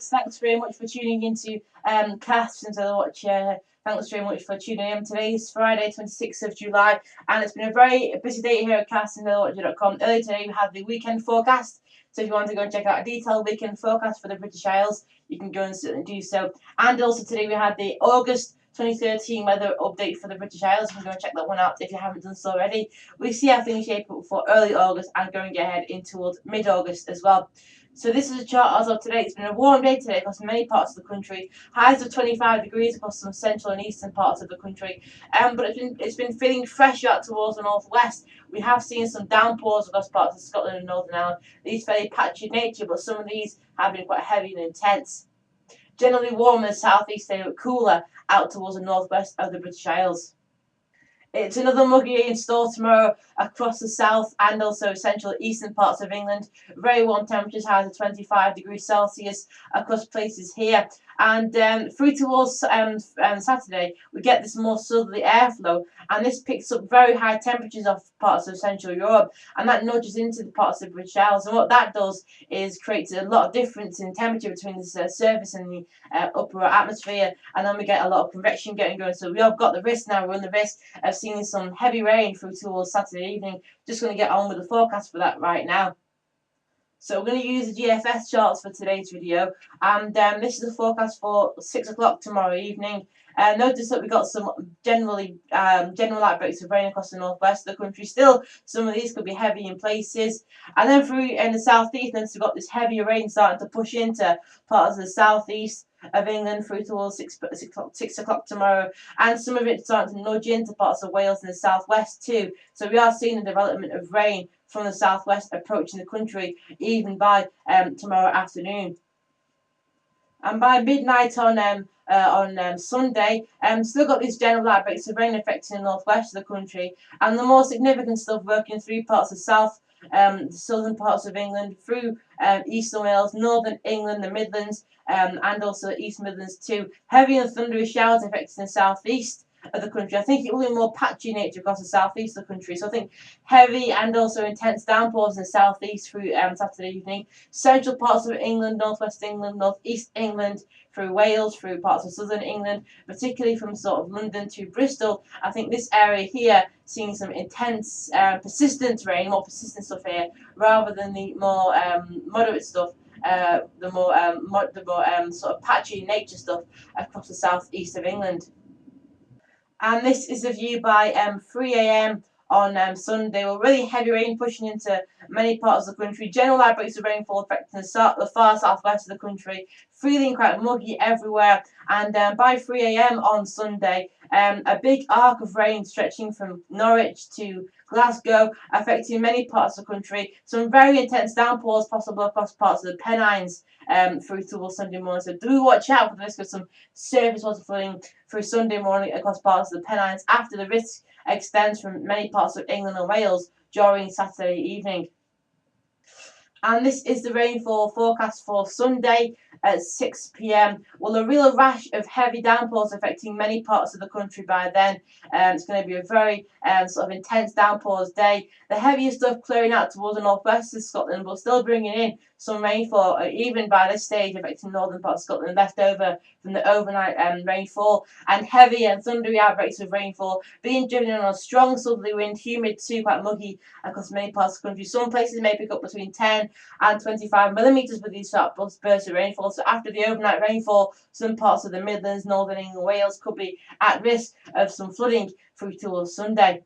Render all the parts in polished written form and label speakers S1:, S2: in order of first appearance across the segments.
S1: folks, thanks very much for tuning into Cast into the Watch. Thanks very much for tuning in. Today is Friday, 26th of July, and it's been a very busy day here at castingthewatch.com. Earlier today we had the weekend forecast, so if you want to go and check out a detailed weekend forecast for the British Isles, you can go and do so. And also today we had the August 2013 weather update for the British Isles. You can go and check that one out if you haven't done so already. We see how things shape up for early August and going ahead in towards mid-August as well. So this is a chart as of today. It's been a warm day today across many parts of the country. Highs of 25 degrees across some central and eastern parts of the country. But it's been feeling fresh out towards the northwest. We have seen some downpours across parts of Scotland and Northern Ireland. These fairly patchy in nature, but some of these have been quite heavy and intense. Generally warm in the southeast, they look cooler out towards the northwest of the British Isles. It's another muggy day in store tomorrow across the south and also central eastern parts of England. Very warm temperatures, highs of 25 degrees Celsius across places here. And through towards Saturday, we get this more southerly airflow, and this picks up very high temperatures off parts of Central Europe, and that nudges into the parts of the British Isles. And what that does is creates a lot of difference in temperature between the surface and the upper atmosphere, and then we get a lot of convection getting going. So we have got the risk now, we're on the risk of seeing some heavy rain through towards Saturday evening. Just going to get on with the forecast for that right now. So we're going to use the GFS charts for today's video, and this is the forecast for 6 o'clock tomorrow evening. Notice that we got some general outbreaks of rain across the northwest of the country. Still, some of these could be heavy in places, and then through in the southeast, then we've got this heavier rain starting to push into parts of the southeast of England through towards 6 o'clock tomorrow, and some of it starting to nudge into parts of Wales and the southwest too. So we are seeing the development of rain from the southwest approaching the country even by tomorrow afternoon. And by midnight on Sunday, still got these general outbreaks of rain affecting the northwest of the country, and the more significant stuff working through parts of the southern parts of England, through eastern Wales, northern England, the Midlands, and also the East Midlands too. Heavy and thundery showers affecting the southeast of the country. I think it will be more patchy in nature across the southeast of the country. So I think heavy and also intense downpours in the southeast through Saturday evening. Central parts of England, northwest England, northeast England, through Wales, through parts of southern England, particularly from sort of London to Bristol. I think this area here seeing some intense, persistent rain, more persistent stuff here, rather than the more moderate stuff. The more sort of patchy nature stuff across the southeast of England. And this is a view by 3 a.m. on Sunday. Well, really heavy rain pushing into many parts of the country. General outbreaks of rainfall affecting the far southwest of the country. Feeling quite muggy everywhere. And by 3 a.m. on Sunday, a big arc of rain stretching from Norwich to Glasgow, affecting many parts of the country. Some very intense downpours possible across parts of the Pennines through towards Sunday morning. So do watch out for the risk of some surface water flooding through Sunday morning across parts of the Pennines, after the risk extends from many parts of England and Wales during Saturday evening. And this is the rainfall forecast for Sunday at 6 p.m. Well, a real rash of heavy downpours affecting many parts of the country by then. It's going to be a very sort of intense downpours day. The heaviest stuff clearing out towards the northwest of Scotland, but still bringing in some rainfall, even by this stage affecting northern parts of Scotland, left over from the overnight rainfall, and heavy and thundery outbreaks of rainfall being driven on a strong southerly wind, humid too, quite muggy across many parts of the country. Some places may pick up between 10 and 25 millimetres with these sharp bursts of rainfall. So after the overnight rainfall, some parts of the Midlands, northern England, Wales could be at risk of some flooding through towards Sunday.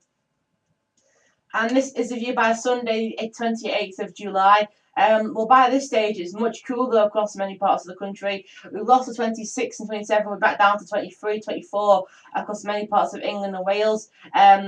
S1: And this is the view by Sunday, the 28th of July. Well, by this stage, it's much cooler across many parts of the country. We've lost to 26 and 27. We're back down to 23, 24 across many parts of England and Wales.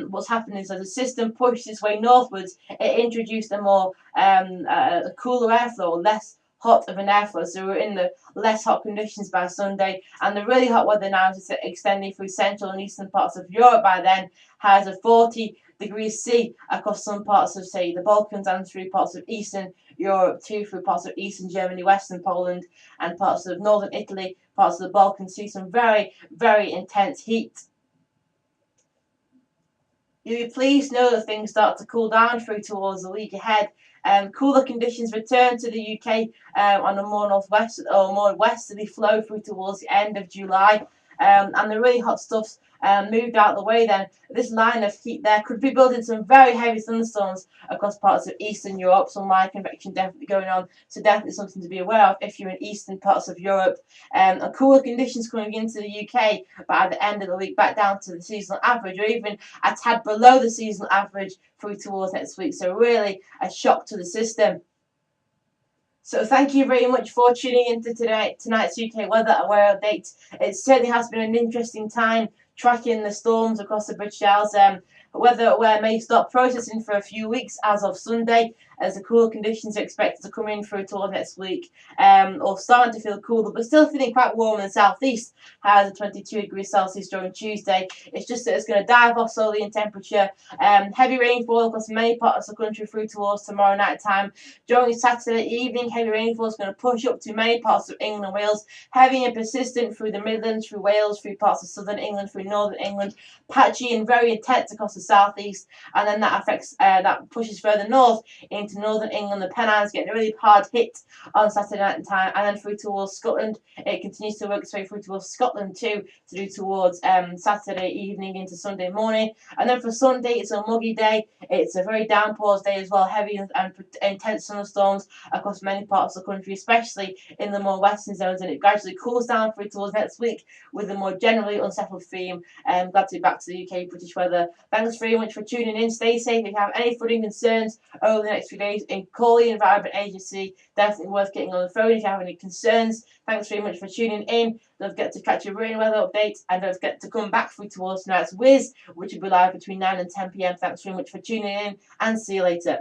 S1: What's happened is, as the system pushed its way northwards, it introduced a more a cooler airflow, less hot of an airflow. So we're in the less hot conditions by Sunday, and the really hot weather now is extending through central and eastern parts of Europe by then. Has a 40 degrees C across some parts of, say, the Balkans, and through parts of Eastern Europe too, through parts of Eastern Germany, Western Poland, and parts of Northern Italy, parts of the Balkans. See some very, very intense heat. You'll be pleased to know that things start to cool down through towards the week ahead. Cooler conditions return to the UK on a more northwest or more westerly flow through towards the end of July. And the really hot stuff's moved out of the way. Then this line of heat there could be building some very heavy thunderstorms across parts of Eastern Europe. Some light convection definitely going on, so definitely something to be aware of if you're in eastern parts of Europe. And cooler conditions coming into the UK, but at the end of the week back down to the seasonal average, or even a tad below the seasonal average through towards next week. So really a shock to the system. So thank you very much for tuning into tonight's UK Weather Aware update. It certainly has been an interesting time tracking the storms across the British Isles. WeatherAware may stop processing for a few weeks as of Sunday, as the cooler conditions are expected to come in through towards next week, or starting to feel cooler, but still feeling quite warm in the southeast. Has a 22 degrees Celsius during Tuesday. It's just that it's going to dive off slowly in temperature. Heavy rainfall across many parts of the country through towards tomorrow night time. During Saturday evening, heavy rainfall is going to push up to many parts of England and Wales. Heavy and persistent through the Midlands, through Wales, through parts of southern England, through northern England. Patchy and very intense across the southeast, and then that pushes further north into northern England. The Pennines getting a really hard hit on Saturday night time, and then through towards Scotland. It continues to work its way through towards Scotland too, to do towards Saturday evening into Sunday morning. And then for Sunday, it's a muggy day. It's a very downpours day as well, heavy and intense thunderstorms across many parts of the country, especially in the more western zones. And it gradually cools down through towards next week with a more generally unsettled theme. Glad to be back to the UK British weather. Thanks very much for tuning in. Stay safe. If you have any flooding concerns over the next few days, call the Environment Agency. Definitely worth getting on the phone if you have any concerns. Thanks very much for tuning in. Don't forget to catch a rain weather update, and don't forget to come back through towards tonight's whiz, which will be live between 9 and 10 p.m. Thanks very much for tuning in, and see you later.